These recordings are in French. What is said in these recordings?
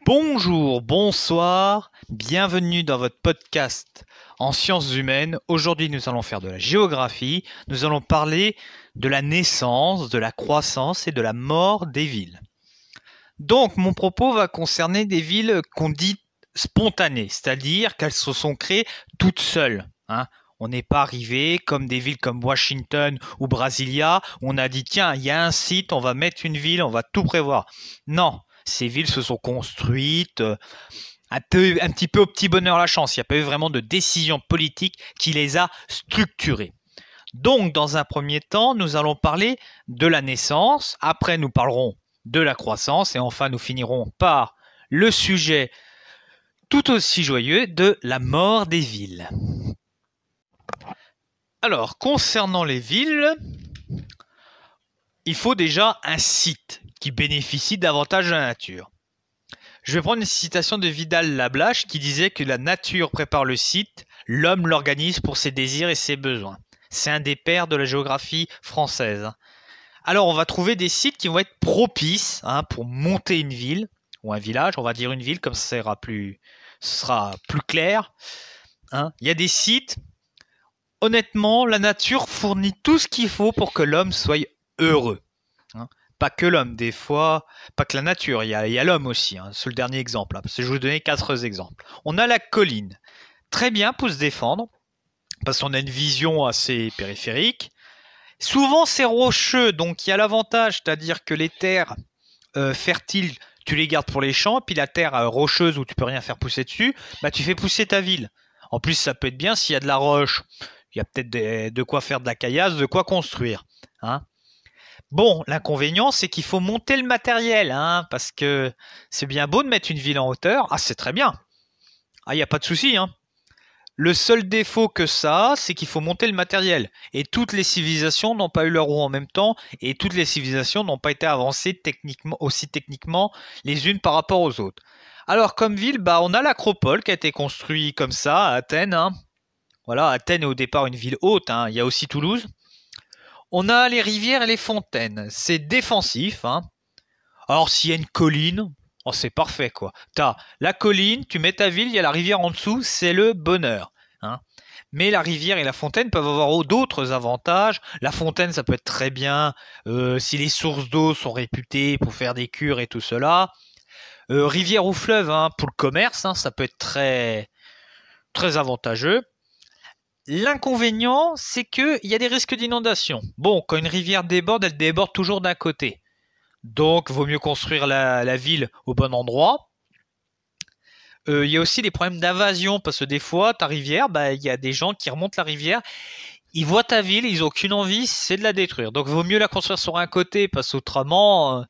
Bonjour, bonsoir, bienvenue dans votre podcast en sciences humaines. Aujourd'hui, nous allons faire de la géographie. Nous allons parler de la naissance, de la croissance et de la mort des villes. Donc, mon propos va concerner des villes qu'on dit spontanées, c'est-à-dire qu'elles se sont créées toutes seules. On n'est pas arrivé comme des villes comme Washington ou Brasilia, où on a dit tiens, il y a un site, on va mettre une ville, on va tout prévoir. Non, ces villes se sont construites un petit peu au petit bonheur la chance. Il n'y a pas eu vraiment de décision politique qui les a structurées. Donc, dans un premier temps, nous allons parler de la naissance. Après, nous parlerons de la croissance. Et enfin, nous finirons par le sujet tout aussi joyeux de la mort des villes. Alors, concernant les villes, il faut déjà un site qui bénéficie davantage de la nature. Je vais prendre une citation de Vidal-Lablache qui disait que la nature prépare le site, l'homme l'organise pour ses désirs et ses besoins. C'est un des pères de la géographie française. Alors on va trouver des sites qui vont être propices pour monter une ville ou un village. On va dire une ville comme ça sera plus clair. Il y a des sites, honnêtement, la nature fournit tout ce qu'il faut pour que l'homme soit heureux. Pas que l'homme, des fois, pas que la nature, il y a l'homme aussi. C'est le dernier exemple, parce que je vais vous donner 4 exemples. On a la colline, très bien pour se défendre, parce qu'on a une vision assez périphérique. Souvent c'est rocheux, donc il y a l'avantage, c'est-à-dire que les terres fertiles, tu les gardes pour les champs, puis la terre rocheuse où tu peux rien faire pousser dessus, tu fais pousser ta ville. En plus ça peut être bien s'il y a de la roche, il y a peut-être de quoi faire de la caillasse, de quoi construire. Bon, l'inconvénient, c'est qu'il faut monter le matériel, parce que c'est bien beau de mettre une ville en hauteur. C'est très bien. Il n'y a pas de souci. Le seul défaut que ça a, c'est qu'il faut monter le matériel. Et toutes les civilisations n'ont pas eu leur roue en même temps, et toutes les civilisations n'ont pas été avancées aussi techniquement les unes par rapport aux autres. Alors, comme ville, on a l'Acropole qui a été construite comme ça, à Athènes. Voilà, Athènes est au départ une ville haute. Il y a aussi Toulouse. On a les rivières et les fontaines. C'est défensif. Alors, s'il y a une colline, c'est parfait, quoi. T'as la colline, tu mets ta ville, il y a la rivière en dessous, c'est le bonheur. Mais la rivière et la fontaine peuvent avoir d'autres avantages. La fontaine, ça peut être très bien si les sources d'eau sont réputées pour faire des cures et tout cela. Rivière ou fleuve, pour le commerce, ça peut être très, très avantageux. L'inconvénient, c'est qu'il y a des risques d'inondation. Bon, quand une rivière déborde, elle déborde toujours d'un côté. Donc, il vaut mieux construire la ville au bon endroit. Il y a aussi des problèmes d'invasion, parce que des fois, ta rivière, il y a des gens qui remontent la rivière, ils voient ta ville, ils n'ont aucune envie, c'est de la détruire. Donc, il vaut mieux la construire sur un côté, parce qu'autrement,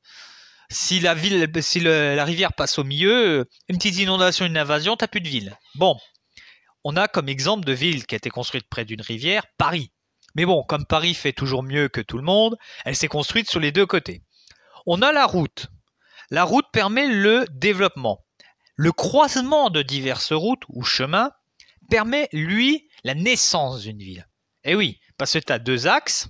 si la rivière passe au milieu, une petite inondation, une invasion, t'as plus de ville. Bon. On a comme exemple de ville qui a été construite près d'une rivière, Paris. Mais bon, comme Paris fait toujours mieux que tout le monde, elle s'est construite sur les deux côtés. On a la route. La route permet le développement. Le croisement de diverses routes ou chemins permet, lui, la naissance d'une ville. Et oui, parce que tu as 2 axes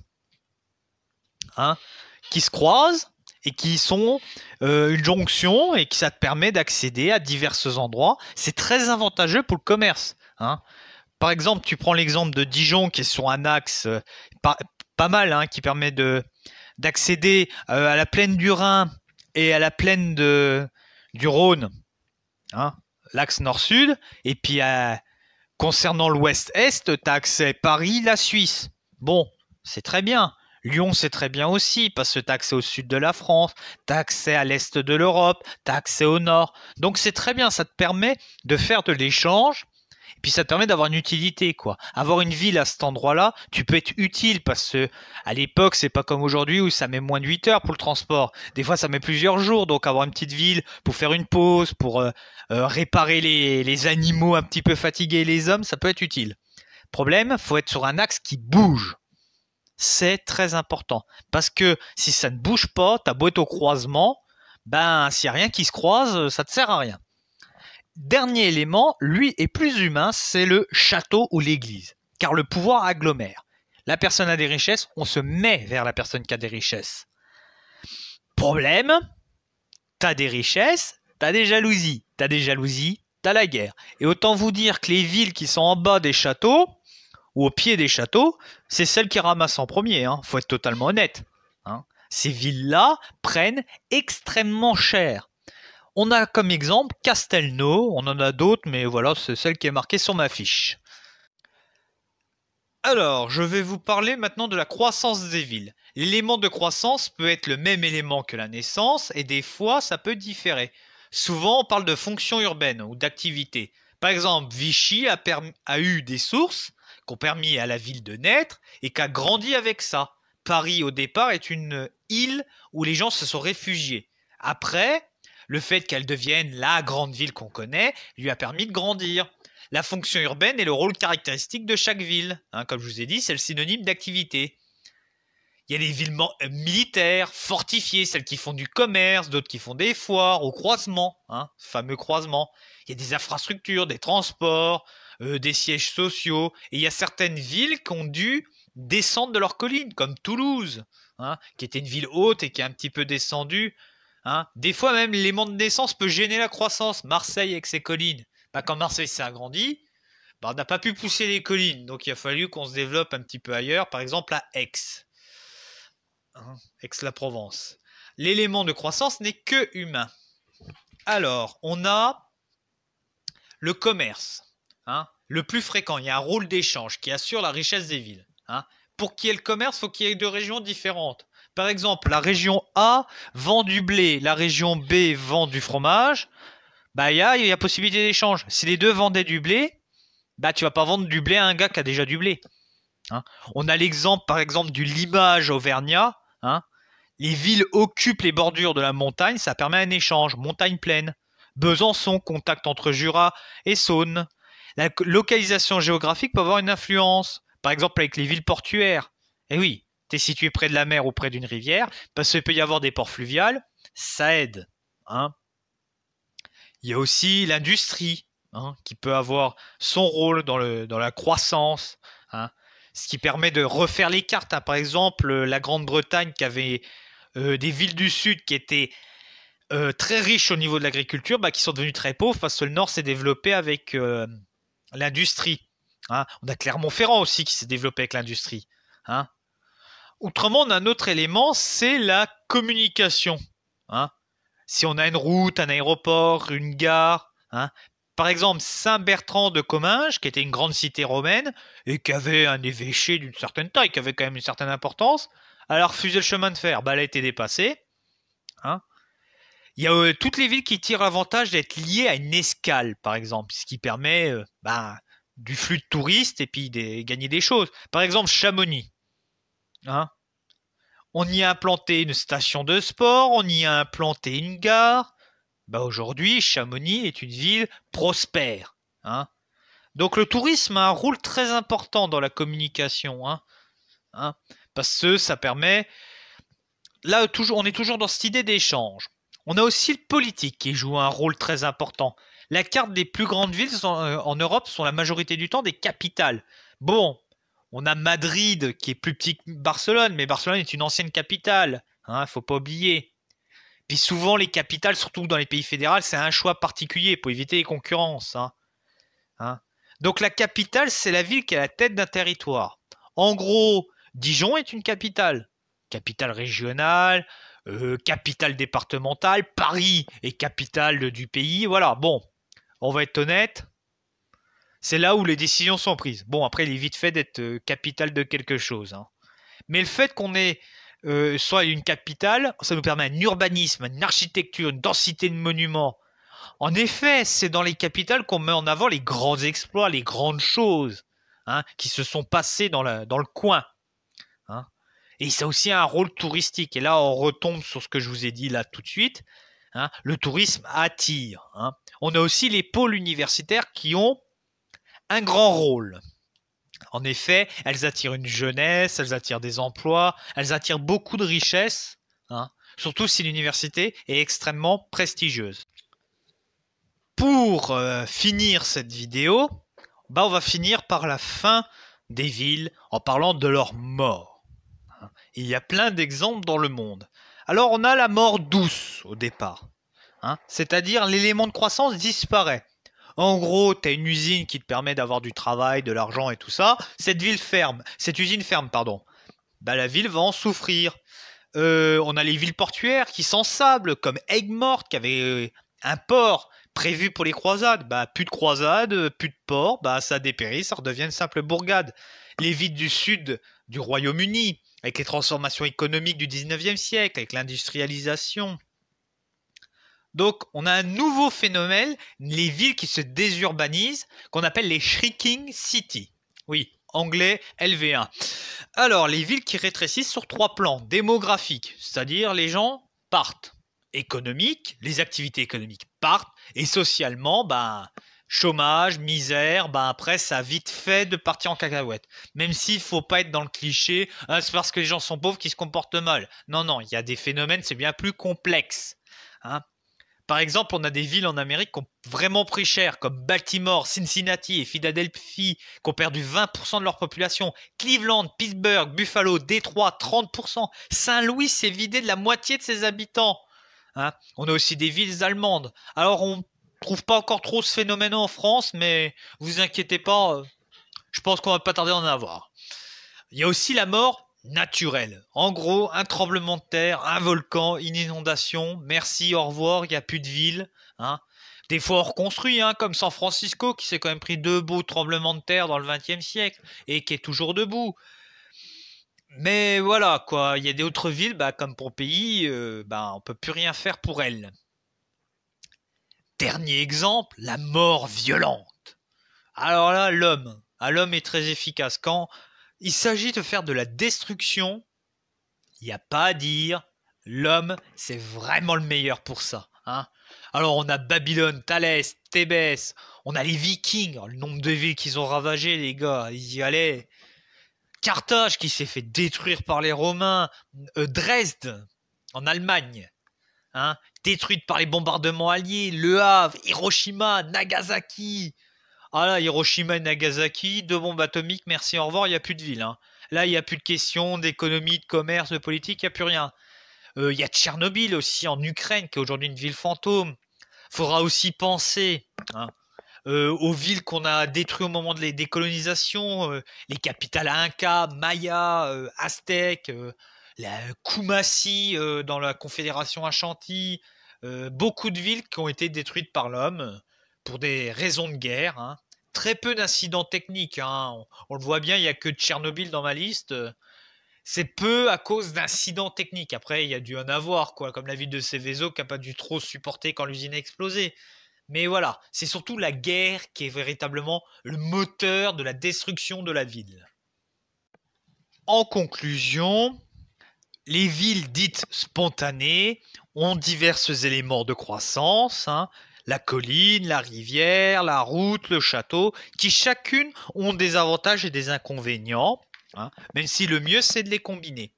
qui se croisent et qui sont une jonction et qui ça te permet d'accéder à divers endroits. C'est très avantageux pour le commerce. Par exemple, tu prends l'exemple de Dijon qui est sur un axe pas mal, qui permet d'accéder à la plaine du Rhin et à la plaine du Rhône, l'axe nord-sud. Et puis concernant l'ouest-est, tu as accès à Paris, la Suisse. Bon, c'est très bien. Lyon, c'est très bien aussi, parce que tu as accès au sud de la France, tu as accès à l'est de l'Europe, tu as accès au nord. Donc c'est très bien, ça te permet de faire de l'échange. Et puis ça te permet d'avoir une utilité, quoi. Avoir une ville à cet endroit-là, tu peux être utile parce que à l'époque, c'est pas comme aujourd'hui où ça met moins de 8 heures pour le transport. Des fois, ça met plusieurs jours, donc avoir une petite ville pour faire une pause, pour réparer les animaux un petit peu fatigués et les hommes, ça peut être utile. Problème, faut être sur un axe qui bouge. C'est très important. Parce que si ça ne bouge pas, t'as beau être au croisement, s'il n'y a rien qui se croise, ça te sert à rien. Dernier élément, lui, est plus humain, c'est le château ou l'église. Car le pouvoir agglomère. La personne a des richesses, on se met vers la personne qui a des richesses. Problème, t'as des richesses, t'as des jalousies. T'as des jalousies, t'as la guerre. Et autant vous dire que les villes qui sont en bas des châteaux, ou au pied des châteaux, c'est celles qui ramassent en premier. Hein. Faut être totalement honnête. Hein. Ces villes-là prennent extrêmement cher. On a comme exemple Castelnau, on en a d'autres, mais voilà, c'est celle qui est marquée sur ma fiche. Alors, je vais vous parler maintenant de la croissance des villes. L'élément de croissance peut être le même élément que la naissance, et des fois, ça peut différer. Souvent, on parle de fonction urbaine ou d'activité. Par exemple, Vichy a eu des sources qui ont permis à la ville de naître et qui a grandi avec ça. Paris, au départ, est une île où les gens se sont réfugiés. Après, le fait qu'elle devienne la grande ville qu'on connaît lui a permis de grandir. La fonction urbaine est le rôle caractéristique de chaque ville. Hein, comme je vous ai dit, c'est le synonyme d'activité. Il y a des villes militaires, fortifiées, celles qui font du commerce, d'autres qui font des foires, au croisement, hein, fameux croisement. Il y a des infrastructures, des transports, des sièges sociaux. Et il y a certaines villes qui ont dû descendre de leur colline, comme Toulouse, hein, qui était une ville haute et qui est un petit peu descendue. Hein. Des fois même, l'élément de naissance peut gêner la croissance. Marseille avec ses collines. Bah, quand Marseille s'est agrandi, bah, on n'a pas pu pousser les collines. Donc il a fallu qu'on se développe un petit peu ailleurs, par exemple à Aix. Aix-la-Provence. L'élément de croissance n'est que humain. Alors, on a le commerce, hein, le plus fréquent. Il y a un rôle d'échange qui assure la richesse des villes. Hein. Pour qu'il y ait le commerce, il faut qu'il y ait deux régions différentes. Par exemple, la région A vend du blé, la région B vend du fromage. Bah, il y a possibilité d'échange. Si les deux vendaient du blé, bah, tu vas pas vendre du blé à un gars qui a déjà du blé. Hein. On a l'exemple, par exemple, du limage auvergnat. Hein. Les villes occupent les bordures de la montagne, ça permet un échange. Montagne pleine. Besançon, contact entre Jura et Saône. La localisation géographique peut avoir une influence. Par exemple, avec les villes portuaires. Eh oui, tu es situé près de la mer ou près d'une rivière, parce qu'il peut y avoir des ports fluviales, ça aide. Hein. Il y a aussi l'industrie, hein, qui peut avoir son rôle dans la croissance. Hein. Ce qui permet de refaire les cartes. Hein. Par exemple, la Grande-Bretagne qui avait des villes du sud qui étaient très riches au niveau de l'agriculture, bah, qui sont devenues très pauvres parce que le nord s'est développé avec l'industrie. Hein. On a Clermont-Ferrand aussi qui s'est développé avec l'industrie. Hein. Autrement, on a un autre élément, c'est la communication. Hein. Si on a une route, un aéroport, une gare, hein. Par exemple, Saint-Bertrand de Comminges, qui était une grande cité romaine, et qui avait un évêché d'une certaine taille, qui avait quand même une certaine importance, elle a refusé le chemin de fer. Bah, elle a été dépassée. Hein. Il y a toutes les villes qui tirent l'avantage d'être liées à une escale, par exemple, ce qui permet du flux de touristes et puis de gagner des choses. Par exemple, Chamonix. Hein. On y a implanté une station de sport, on y a implanté une gare. Bah aujourd'hui, Chamonix est une ville prospère. Hein. Donc le tourisme a un rôle très important dans la communication. Hein. Hein. Parce que ça permet... Là, on est toujours dans cette idée d'échange. On a aussi le politique qui joue un rôle très important. La carte des plus grandes villes en Europe sont la majorité du temps des capitales. Bon, on a Madrid qui est plus petit que Barcelone, mais Barcelone est une ancienne capitale. Hein, faut pas oublier. Puis souvent, les capitales, surtout dans les pays fédéraux, c'est un choix particulier pour éviter les concurrences. Hein. Hein. Donc la capitale, c'est la ville qui est à la tête d'un territoire. En gros, Dijon est une capitale. Capitale régionale, capitale départementale. Paris est capitale du pays. Voilà, bon, on va être honnête. C'est là où les décisions sont prises. Bon, après, il est vite fait d'être capitale de quelque chose. Hein. Mais le fait qu'on ait soit une capitale, ça nous permet un urbanisme, une architecture, une densité de monuments. En effet, c'est dans les capitales qu'on met en avant les grands exploits, les grandes choses, hein, qui se sont passées dans le coin. Hein. Et ça a aussi un rôle touristique. Et là, on retombe sur ce que je vous ai dit là tout de suite. Hein. Le tourisme attire. Hein. On a aussi les pôles universitaires qui ont un grand rôle. En effet, elles attirent une jeunesse, elles attirent des emplois, elles attirent beaucoup de richesses, hein, surtout si l'université est extrêmement prestigieuse. Pour finir cette vidéo, on va finir par la fin des villes en parlant de leur mort. Il y a plein d'exemples dans le monde. Alors on a la mort douce au départ. hein. C'est-à-dire l'élément de croissance disparaît. En gros, tu as une usine qui te permet d'avoir du travail, de l'argent et tout ça. Cette usine ferme, pardon. Bah, la ville va en souffrir. On a les villes portuaires qui s'ensablent, comme Aigues-Mortes, qui avait un port prévu pour les croisades. Bah, plus de croisades, plus de port, bah, ça dépérit, ça redevient une simple bourgade. Les villes du sud du Royaume-Uni, avec les transformations économiques du 19e siècle, avec l'industrialisation. Donc, on a un nouveau phénomène, les villes qui se désurbanisent, qu'on appelle les shrinking cities. Oui, anglais LV1. Alors, les villes qui rétrécissent sur 3 plans. Démographique, c'est-à-dire les gens partent. Économique, les activités économiques partent. Et socialement, ben, chômage, misère, ben après, ça a vite fait de partir en cacahuète. Même s'il ne faut pas être dans le cliché, ah, c'est parce que les gens sont pauvres qu'ils se comportent mal. Non, non, il y a des phénomènes, c'est bien plus complexe. Hein. Par exemple, on a des villes en Amérique qui ont vraiment pris cher, comme Baltimore, Cincinnati et Philadelphie, qui ont perdu 20% de leur population. Cleveland, Pittsburgh, Buffalo, Détroit, 30%. Saint-Louis s'est vidé de la moitié de ses habitants. Hein. On a aussi des villes allemandes. Alors, on ne trouve pas encore trop ce phénomène en France, mais vous inquiétez pas, je pense qu'on va pas tarder à en avoir. Il y a aussi la mort naturelle. En gros, un tremblement de terre, un volcan, une inondation. Merci, au revoir, il n'y a plus de ville. Hein. Des fois, on reconstruit, hein, comme San Francisco, qui s'est quand même pris 2 beaux tremblements de terre dans le XXe siècle et qui est toujours debout. Mais voilà, quoi. Il y a d'autres villes, bah, comme Pompéi, bah, on peut plus rien faire pour elles. Dernier exemple, la mort violente. Alors là, l'homme. L'homme est très efficace. Quand il s'agit de faire de la destruction, il n'y a pas à dire. L'homme, c'est vraiment le meilleur pour ça. Hein. Alors, on a Babylone, Thalès, Thébès, on a les Vikings. Le nombre de villes qu'ils ont ravagées, les gars, ils y allaient. Carthage qui s'est fait détruire par les Romains. Dresde, en Allemagne. Hein, détruite par les bombardements alliés. Le Havre, Hiroshima, Nagasaki. Ah là, Hiroshima et Nagasaki, 2 bombes atomiques, merci, au revoir, il n'y a plus de ville. Hein. Là, il n'y a plus de questions d'économie, de commerce, de politique, il n'y a plus rien. Il y a Tchernobyl aussi en Ukraine, qui est aujourd'hui une ville fantôme. Faudra aussi penser hein, aux villes qu'on a détruites au moment de les décolonisations, les capitales Inca, Maya, Aztèques, la Kumasi dans la Confédération Ashanti. Beaucoup de villes qui ont été détruites par l'homme pour des raisons de guerre. Hein. Très peu d'incidents techniques. Hein. On le voit bien, il n'y a que Tchernobyl dans ma liste. C'est peu à cause d'incidents techniques. Après, il y a dû en avoir, quoi, comme la ville de Seveso qui n'a pas dû trop supporter quand l'usine a explosé. Mais voilà, c'est surtout la guerre qui est véritablement le moteur de la destruction de la ville. En conclusion, les villes dites spontanées ont divers éléments de croissance, hein, la colline, la rivière, la route, le château, qui chacune ont des avantages et des inconvénients, hein, même si le mieux c'est de les combiner.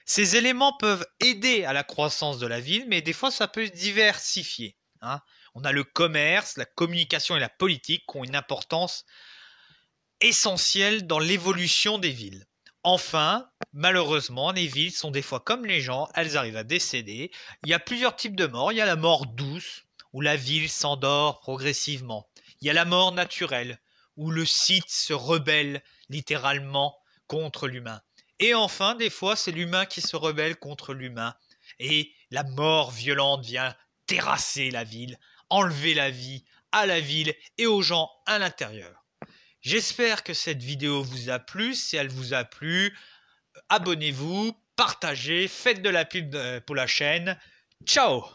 Ces éléments peuvent aider à la croissance de la ville, mais des fois ça peut se diversifier. Hein. On a le commerce, la communication et la politique qui ont une importance essentielle dans l'évolution des villes. Enfin, malheureusement, les villes sont des fois comme les gens, elles arrivent à décéder. Il y a plusieurs types de morts. Il y a la mort douce, où la ville s'endort progressivement. Il y a la mort naturelle, où le site se rebelle littéralement contre l'humain. Et enfin, des fois, c'est l'humain qui se rebelle contre l'humain. Et la mort violente vient terrasser la ville, enlever la vie à la ville et aux gens à l'intérieur. J'espère que cette vidéo vous a plu. Si elle vous a plu, abonnez-vous, partagez, faites de la pub pour la chaîne. Ciao!